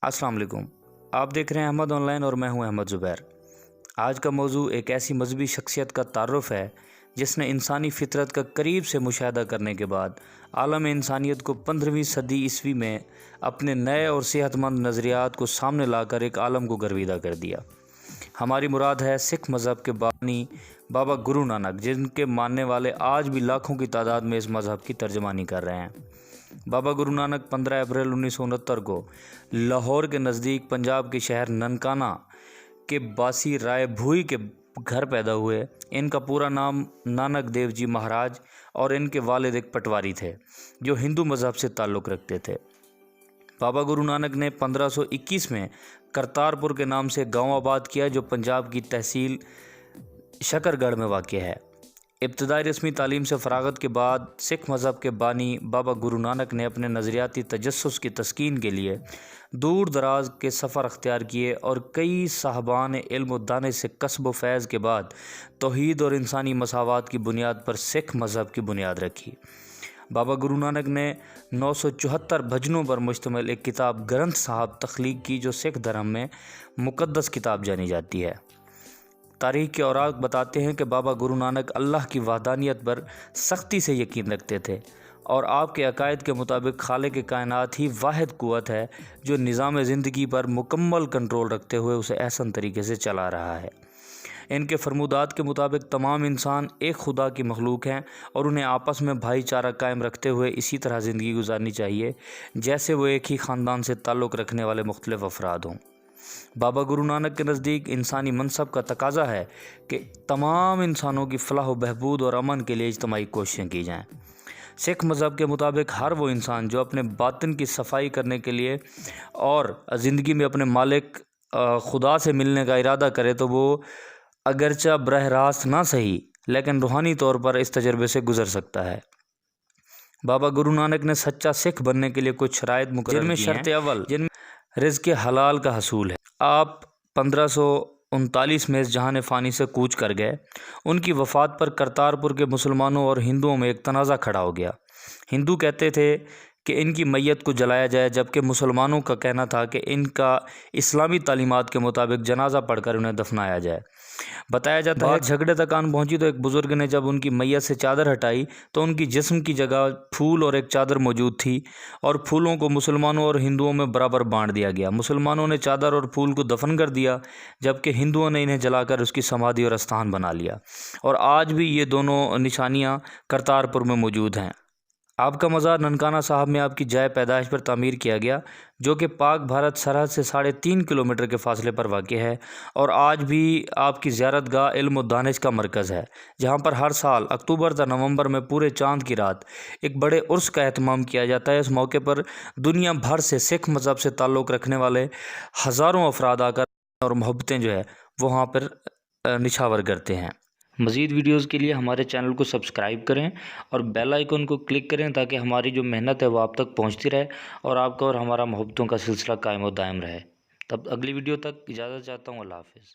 अस्सलाम वालेकुम। आप देख रहे हैं अहमद ऑनलाइन और मैं हूं अहमद ज़ुबैर। आज का मौजू एक ऐसी मजहबी शख्सियत का तारुफ है जिसने इंसानी फितरत का करीब से मुशाहदा करने के बाद आलम इंसानियत को 15वीं सदी ईस्वी में अपने नए और सेहतमंद नज़रियात को सामने लाकर एक आलम को गर्विदा कर दिया। हमारी मुराद है सिख मज़हब के बानी बाबा गुरु नानक, जिनके मानने वाले आज भी लाखों की तादाद में इस मज़हब की तर्जमानी कर रहे हैं। बाबा गुरु नानक 15 अप्रैल 1969 को लाहौर के नज़दीक पंजाब के शहर ननकाना के बासी राय भूई के घर पैदा हुए। इनका पूरा नाम नानक देव जी महाराज और इनके वालिद एक पटवारी थे जो हिंदू मज़हब से ताल्लुक़ रखते थे। बाबा गुरु नानक ने 1521 में करतारपुर के नाम से गांव आबाद किया जो पंजाब की तहसील शकरगढ़ में वाक़ है। इब्तदाई रस्मी तालीम से फ़रागत के बाद सिख मज़हब के बानी बाबा गुरु नानक ने अपने नज़रियाती तजस्सुस की तस्कीन के लिए दूर दराज के सफ़र अख्तियार किए और कई साहबान इल्म व दानिश से कसब व फैज़ के बाद तौहीद और इंसानी मसावात की बुनियाद पर सिख मज़हब की बुनियाद रखी। बाबा गुरु नानक ने 974 भजनों पर मुश्तमिल एक किताब ग्रंथ साहब तख्लीक की जो सिख धर्म में मुक़द्दस किताब जानी जाती है। तारीख़ के औराक बताते हैं कि बाबा गुरु नानक अल्लाह की वहदानियत पर सख्ती से यकीन रखते थे और आपके अकायद के मुताबिक खालिक कायनात ही वाहिद क़ुव्वत है जो निज़ाम ज़िंदगी पर मुकम्मल कंट्रोल रखते हुए उसे एहसन तरीके से चला रहा है। इनके फरमूदात के मुताबिक तमाम इंसान एक खुदा की मखलूक हैं और उन्हें आपस में भाईचारा कायम रखते हुए इसी तरह ज़िंदगी गुजारनी चाहिए जैसे वो एक ही ख़ानदान से ताल्लुक़ रखने वाले मुख्तलिफ़ अफराद हों। बाबा गुरु नानक के नज़दीक इंसानी मनसब का तकाज़ा है कि तमाम इंसानों की फलाह व बहबूद और अमन के लिए इज्तमाही कोशिशें की जाएँ। सिख मज़हब के मुताबिक हर वो इंसान जो अपने बातिन की सफाई करने के लिए और ज़िंदगी में अपने मालिक खुदा से मिलने का इरादा करे तो वो अगरचा बरह रास्त ना सही लेकिन रूहानी तौर पर इस तजर्बे से गुज़र सकता है। बाबा गुरु नानक ने सच्चा सिख बनने के लिए कुछ शराइत मुकर्रर की हैं, जिनमें शर्त अव्वल रिज़्क़ हलाल का हसूल है। आप 1539 में इस जहान फ़ानी से कूच कर गए। उनकी वफ़ात पर करतारपुर के मुसलमानों और हिंदुओं में एक तनाज़ा खड़ा हो गया। हिंदू कहते थे कि इनकी मैयत को जलाया जाए जबकि मुसलमानों का कहना था कि इनका इस्लामी तालीमात के मुताबिक जनाजा पढ़कर उन्हें दफनाया जाए। बताया जाता है झगड़े तक आन पहुंची तो एक बुज़ुर्ग ने जब उनकी मैयत से चादर हटाई तो उनकी जिस्म की जगह फूल और एक चादर मौजूद थी और फूलों को मुसलमानों और हिंदुओं में बराबर बांट दिया गया। मुसलमानों ने चादर और फूल को दफन कर दिया जबकि हिंदुओं ने इन्हें जलाकर उसकी समाधि और स्थान बना लिया और आज भी ये दोनों निशानियाँ करतारपुर में मौजूद हैं। आपका मज़ार ननकाना साहब में आपकी जाए पैदाइश पर तामीर किया गया जो कि पाक भारत सरहद से 3.5 किलोमीटर के फासले पर वाक़ है और आज भी आपकी ज़ियारत गाह इल्म व दानिश का मरकज़ है जहाँ पर हर साल अक्टूबर से नवंबर में पूरे चाँद की रात एक बड़े उर्स का एहतमाम किया जाता है। इस मौके पर दुनिया भर से सिख मज़हब से ताल्लुक़ रखने वाले हज़ारों अफराद आकर और मोहब्बतें जो है वो वहाँ पर निछावर करते हैं। मज़ीद वीडियोज़ के लिए हमारे चैनल को सब्सक्राइब करें और बेल आइकन को क्लिक करें ताकि हमारी जो मेहनत है वो आप तक पहुंचती रहे और आपका और हमारा मोहब्बतों का सिलसिला कायम व दायम रहे। तब अगली वीडियो तक इजाज़त चाहता हूँ। अल्लाह हाफ़िज़।